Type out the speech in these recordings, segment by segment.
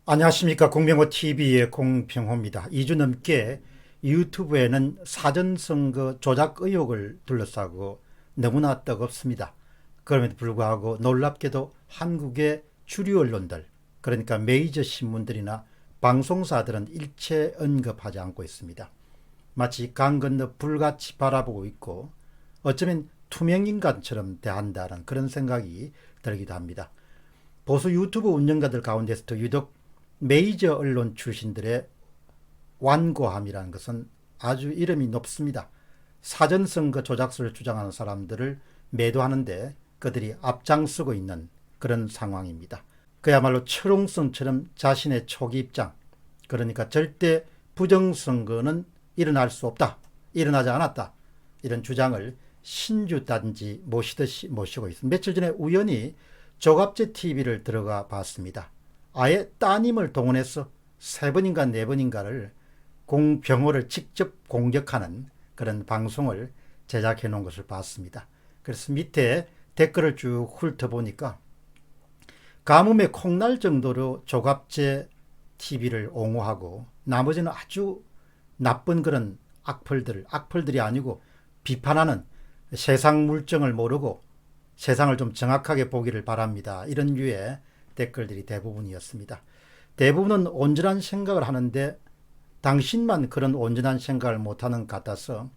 안녕하십니까. 공병호TV의 공병호입니다. 2주 넘게 유튜브에는 사전선거 조작 의혹을 둘러싸고 너무나 뜨겁습니다. 그럼에도 불구하고 놀랍게도 한국의 주류 언론들, 그러니까 메이저 신문들이나 방송사들은 일체 언급하지 않고 있습니다. 마치 강 건너 불같이 바라보고 있고 어쩌면 투명인간처럼 대한다는 그런 생각이 들기도 합니다. 보수 유튜브 운영가들 가운데서도 유독 메이저 언론 출신들의 완고함이라는 것은 아주 이름이 높습니다. 사전선거 조작설을 주장하는 사람들을 매도하는데 그들이 앞장서고 있는 그런 상황입니다. 그야말로 철옹성처럼 자신의 초기 입장, 그러니까 절대 부정선거는 일어날 수 없다, 일어나지 않았다, 이런 주장을 신주단지 모시듯이 모시고 있습니다. 며칠 전에 우연히 조갑제 TV를 들어가 봤습니다. 아예 따님을 동원해서 3번인가 4번인가를 공병호를 직접 공격하는 그런 방송을 제작해 놓은 것을 봤습니다. 그래서 밑에 댓글을 쭉 훑어보니까 가뭄에 콩날 정도로 조갑제 TV를 옹호하고 나머지는 아주 나쁜 그런 악플들이 아니고 비판하는, 세상 물정을 모르고 세상을 좀 정확하게 보기를 바랍니다, 이런 류의 댓글들이 대부분이었습니다. 대부분은 온전한 생각을 하는데 당신만 그런 온전한 생각을 못하는 것 같아서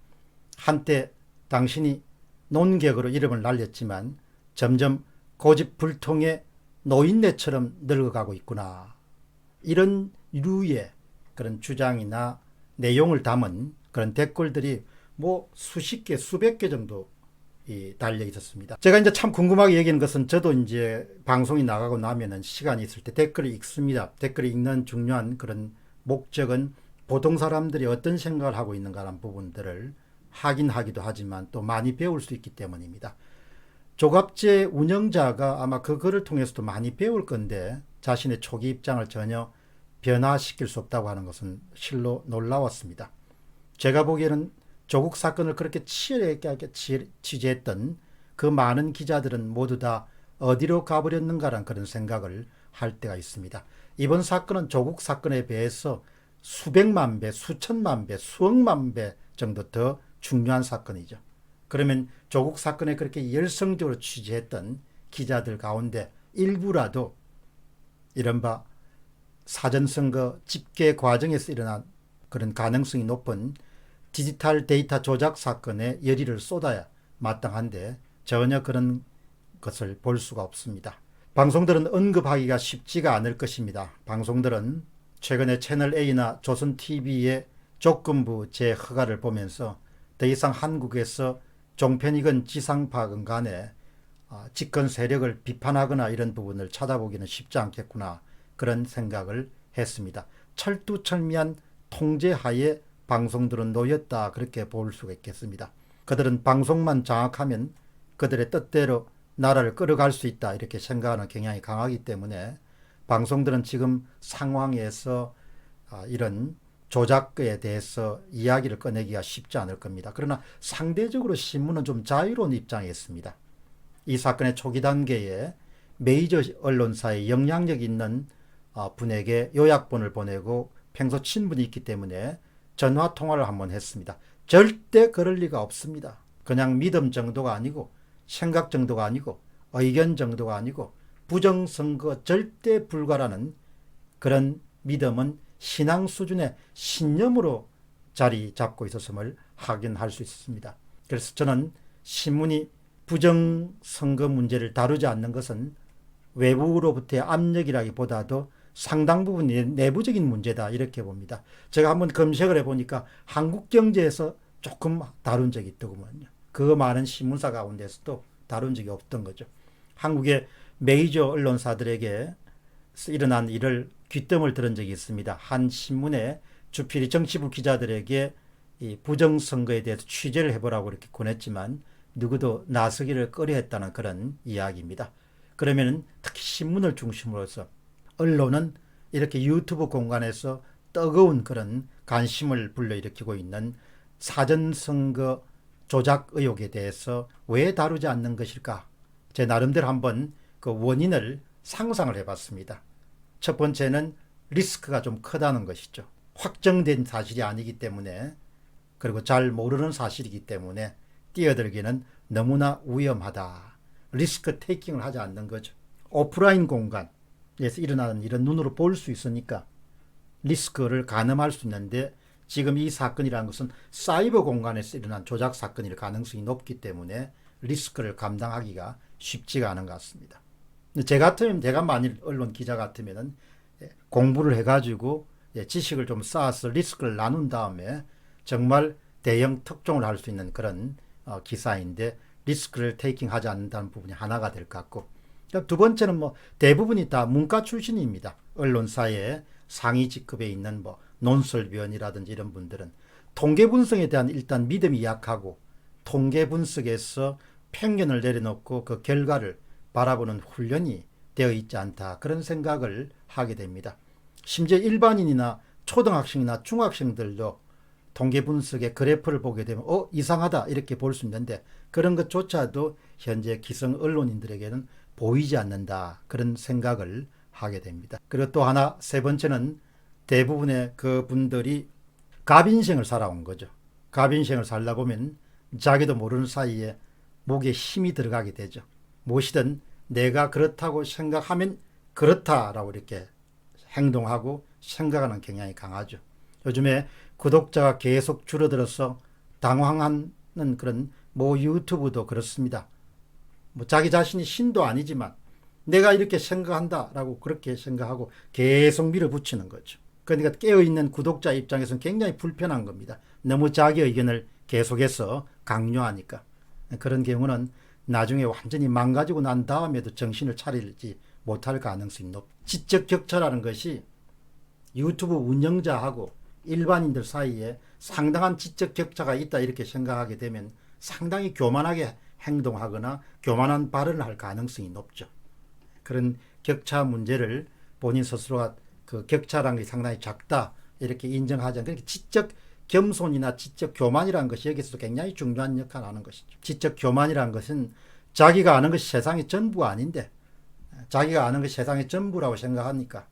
한때 당신이 논객으로 이름을 날렸지만 점점 고집불통의 노인네처럼 늙어가고 있구나, 이런 류의 그런 주장이나 내용을 담은 그런 댓글들이 뭐 수십 개, 수백 개 정도 달려 있었습니다. 제가 이제 참 궁금하게 얘기하는 것은, 저도 이제 방송이 나가고 나면은 시간이 있을 때 댓글을 읽습니다. 댓글을 읽는 중요한 그런 목적은 보통 사람들이 어떤 생각을 하고 있는가라는 부분들을 확인하기도 하지만 또 많이 배울 수 있기 때문입니다. 조갑제 운영자가 아마 그거를 통해서도 많이 배울 건데 자신의 초기 입장을 전혀 변화시킬 수 없다고 하는 것은 실로 놀라웠습니다. 제가 보기에는 조국 사건을 그렇게 치열하게 취재했던 그 많은 기자들은 모두 다 어디로 가버렸는가라는 그런 생각을 할 때가 있습니다. 이번 사건은 조국 사건에 비해서 수백만 배, 수천만 배, 수억만 배 정도 더 중요한 사건이죠. 그러면 조국 사건에 그렇게 열성적으로 취재했던 기자들 가운데 일부라도 이른바 사전선거 집계 과정에서 일어난 그런 가능성이 높은 디지털 데이터 조작 사건에 열의를 쏟아야 마땅한데 전혀 그런 것을 볼 수가 없습니다. 방송들은 언급하기가 쉽지가 않을 것입니다. 방송들은 최근에 채널A나 조선TV의 조건부 재허가를 보면서 더 이상 한국에서 종편이건 지상파건 간에 집권 세력을 비판하거나 이런 부분을 찾아보기는 쉽지 않겠구나, 그런 생각을 했습니다. 철두철미한 통제하에 방송들은 놓였다, 그렇게 볼 수가 있겠습니다. 그들은 방송만 장악하면 그들의 뜻대로 나라를 끌어갈 수 있다, 이렇게 생각하는 경향이 강하기 때문에 방송들은 지금 상황에서 이런 조작에 대해서 이야기를 꺼내기가 쉽지 않을 겁니다. 그러나 상대적으로 신문은 좀 자유로운 입장에 있습니다. 이 사건의 초기 단계에 메이저 언론사에 영향력 있는 분에게 요약본을 보내고 평소 친분이 있기 때문에 전화 통화를 한번 했습니다. 절대 그럴 리가 없습니다. 그냥 믿음 정도가 아니고 생각 정도가 아니고 의견 정도가 아니고 부정선거 절대 불가라는 그런 믿음은 신앙 수준의 신념으로 자리 잡고 있었음을 확인할 수 있습니다. 그래서 저는 신문이 부정선거 문제를 다루지 않는 것은 외부로부터의 압력이라기보다도 상당 부분 내부적인 문제다, 이렇게 봅니다. 제가 한번 검색을 해보니까 한국경제에서 조금 다룬 적이 있더군요. 그 많은 신문사 가운데서도 다룬 적이 없던 거죠. 한국의 메이저 언론사들에게 일어난 일을 귀뜸을 들은 적이 있습니다. 한 신문의 주필이 정치부 기자들에게 이 부정선거에 대해서 취재를 해보라고 이렇게 권했지만 누구도 나서기를 꺼려했다는 그런 이야기입니다. 그러면 특히 신문을 중심으로 해서 언론은 이렇게 유튜브 공간에서 뜨거운 그런 관심을 불러일으키고 있는 사전선거 조작 의혹에 대해서 왜 다루지 않는 것일까? 제 나름대로 한번 그 원인을 상상을 해봤습니다. 첫 번째는 리스크가 좀 크다는 것이죠. 확정된 사실이 아니기 때문에, 그리고 잘 모르는 사실이기 때문에 뛰어들기는 너무나 위험하다. 리스크 테이킹을 하지 않는 거죠. 오프라인 공간에서 일어나는 일은 눈으로 볼 수 있으니까 리스크를 가늠할 수 있는데, 지금 이 사건이라는 것은 사이버 공간에서 일어난 조작 사건일 가능성이 높기 때문에 리스크를 감당하기가 쉽지가 않은 것 같습니다. 제 같으면, 제가 만일 언론 기자 같으면은 공부를 해가지고 지식을 좀 쌓아서 리스크를 나눈 다음에 정말 대형 특종을 할 수 있는 그런 기사인데, 리스크를 테이킹하지 않는다는 부분이 하나가 될 것 같고, 두 번째는 뭐 대부분이 다 문과 출신입니다. 언론사의 상위 직급에 있는 뭐 논설위원이라든지 이런 분들은 통계 분석에 대한 일단 믿음이 약하고, 통계 분석에서 편견을 내려놓고 그 결과를 바라보는 훈련이 되어 있지 않다, 그런 생각을 하게 됩니다. 심지어 일반인이나 초등학생이나 중학생들도 통계 분석의 그래프를 보게 되면 이상하다 이렇게 볼 수 있는데, 그런 것조차도 현재 기성 언론인들에게는 보이지 않는다, 그런 생각을 하게 됩니다. 그리고 또 하나, 세 번째는 대부분의 그 분들이 갑인생을 살아온 거죠. 갑인생을 살다 보면 자기도 모르는 사이에 목에 힘이 들어가게 되죠. 무엇이든 내가 그렇다고 생각하면 그렇다라고 이렇게 행동하고 생각하는 경향이 강하죠. 요즘에 구독자가 계속 줄어들어서 당황하는 그런 모 유튜브도 그렇습니다. 뭐 자기 자신이 신도 아니지만 내가 이렇게 생각한다라고 그렇게 생각하고 계속 밀어붙이는 거죠. 그러니까 깨어있는 구독자 입장에서는 굉장히 불편한 겁니다. 너무 자기 의견을 계속해서 강요하니까. 그런 경우는 나중에 완전히 망가지고 난 다음에도 정신을 차리지 못할 가능성이 높죠. 지적 격차라는 것이 유튜브 운영자하고 일반인들 사이에 상당한 지적 격차가 있다 이렇게 생각하게 되면 상당히 교만하게 행동하거나 교만한 발언을 할 가능성이 높죠. 그런 격차 문제를 본인 스스로가 그 격차라는 게 상당히 작다 이렇게 인정하지 않고, 지적 겸손이나 지적 교만이라는 것이 여기서도 굉장히 중요한 역할을 하는 것이죠. 지적 교만이라는 것은 자기가 아는 것이 세상의 전부가 아닌데, 자기가 아는 것이 세상의 전부라고 생각하니까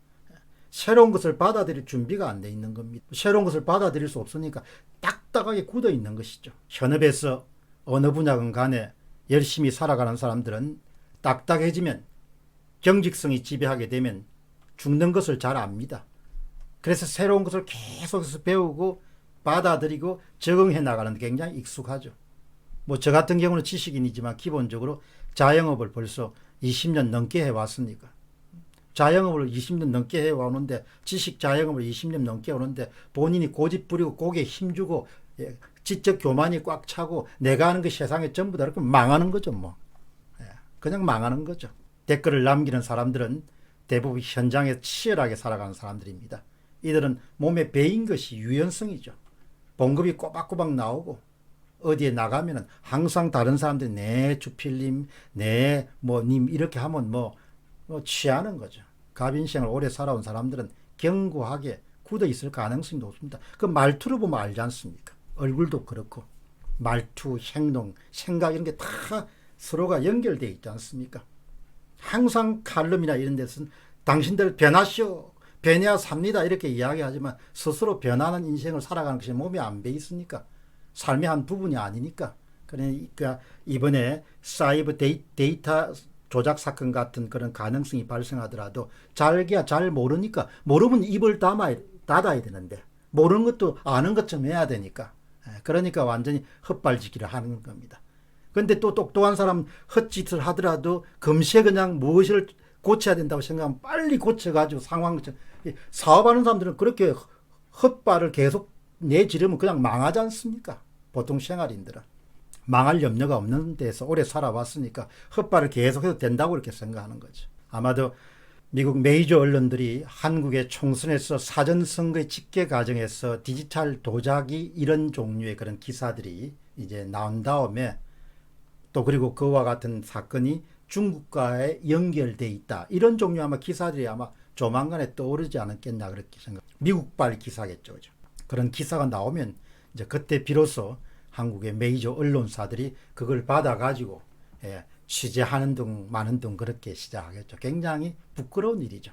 새로운 것을 받아들일 준비가 안 돼 있는 겁니다. 새로운 것을 받아들일 수 없으니까 딱딱하게 굳어 있는 것이죠. 현업에서 어느 분야건 간에 열심히 살아가는 사람들은 딱딱해지면, 경직성이 지배하게 되면 죽는 것을 잘 압니다. 그래서 새로운 것을 계속해서 배우고 받아들이고 적응해 나가는 데 굉장히 익숙하죠. 뭐 저 같은 경우는 지식인이지만 기본적으로 자영업을 벌써 20년 넘게 해왔으니까, 자영업을 20년 넘게 해오는데, 지식 자영업을 20년 넘게 오는데 본인이 고집 부리고 고개에 힘주고 지적 교만이 꽉 차고 내가 하는 게 세상의 전부다 이렇게 망하는 거죠. 뭐 그냥 망하는 거죠. 댓글을 남기는 사람들은 대부분 현장에 치열하게 살아가는 사람들입니다. 이들은 몸에 배인 것이 유연성이죠. 봉급이 꼬박꼬박 나오고 어디에 나가면은 항상 다른 사람들이 네 주필님, 네 뭐님 이렇게 하면 뭐 취하는 거죠. 갑인생을 오래 살아온 사람들은 견고하게 굳어 있을 가능성이 높습니다. 그 말투를 보면 알지 않습니까? 얼굴도 그렇고 말투, 행동, 생각 이런 게 다 서로가 연결되어 있지 않습니까? 항상 칼럼이나 이런 데서는 당신들 변하시오, 변해야 삽니다 이렇게 이야기하지만 스스로 변하는 인생을 살아가는 것이 몸에 안 배 있으니까, 삶의 한 부분이 아니니까. 그러니까 이번에 사이버 데이터 조작 사건 같은 그런 가능성이 발생하더라도 자기가 잘 모르니까, 모르면 입을 닫아야 되는데 모르는 것도 아는 것처럼 해야 되니까, 그러니까 완전히 헛발지기를 하는 겁니다. 그런데 또 똑똑한 사람 헛짓을 하더라도 금세 그냥 무엇을 고쳐야 된다고 생각하면 빨리 고쳐가지고 상황, 사업하는 사람들은 그렇게 헛발을 계속 내지르면 그냥 망하지 않습니까? 보통 생활인들은 망할 염려가 없는 데서 오래 살아왔으니까 헛발을 계속해도 된다고 이렇게 생각하는 거죠. 아마도 미국 메이저 언론들이 한국의 총선에서 사전선거의 집계 과정에서 디지털 도자기 이런 종류의 그런 기사들이 이제 나온 다음에, 또 그리고 그와 같은 사건이 중국과의 연결돼 있다 이런 종류 아마 기사들이 아마 조만간에 떠오르지 않았겠나 그렇게 생각. 미국발 기사겠죠. 그죠? 그런 기사가 나오면 이제 그때 비로소 한국의 메이저 언론사들이 그걸 받아가지고 취재하는 등 마는 등 그렇게 시작하겠죠. 굉장히 부끄러운 일이죠.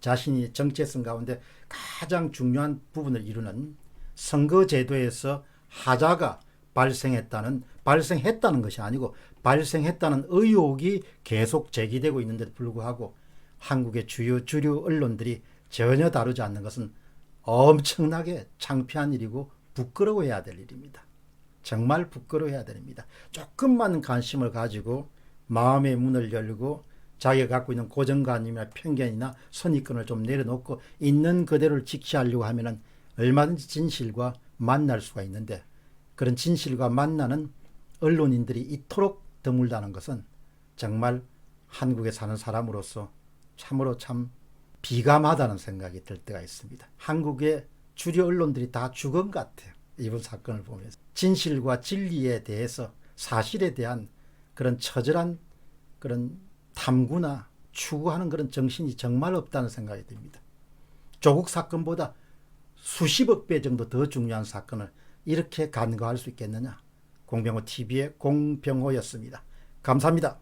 자신이 정체성 가운데 가장 중요한 부분을 이루는 선거제도에서 하자가 발생했다는 것이 아니고 발생했다는 의혹이 계속 제기되고 있는데도 불구하고 한국의 주류 언론들이 전혀 다루지 않는 것은 엄청나게 창피한 일이고 부끄러워해야 될 일입니다. 정말 부끄러워해야 됩니다. 조금만 관심을 가지고 마음의 문을 열고 자기가 갖고 있는 고정관념이나 편견이나 선입견을 좀 내려놓고 있는 그대로를 직시하려고 하면은 얼마든지 진실과 만날 수가 있는데, 그런 진실과 만나는 언론인들이 이토록 드물다는 것은 정말 한국에 사는 사람으로서 참으로 참 비감하다는 생각이 들 때가 있습니다. 한국의 주류 언론들이 다 죽은 것 같아요. 이번 사건을 보면서 진실과 진리에 대해서, 사실에 대한 그런 처절한 그런 탐구나 추구하는 그런 정신이 정말 없다는 생각이 듭니다. 조국 사건보다 수십억 배 정도 더 중요한 사건을 이렇게 간과할 수 있겠느냐. 공병호 TV의 공병호였습니다. 감사합니다.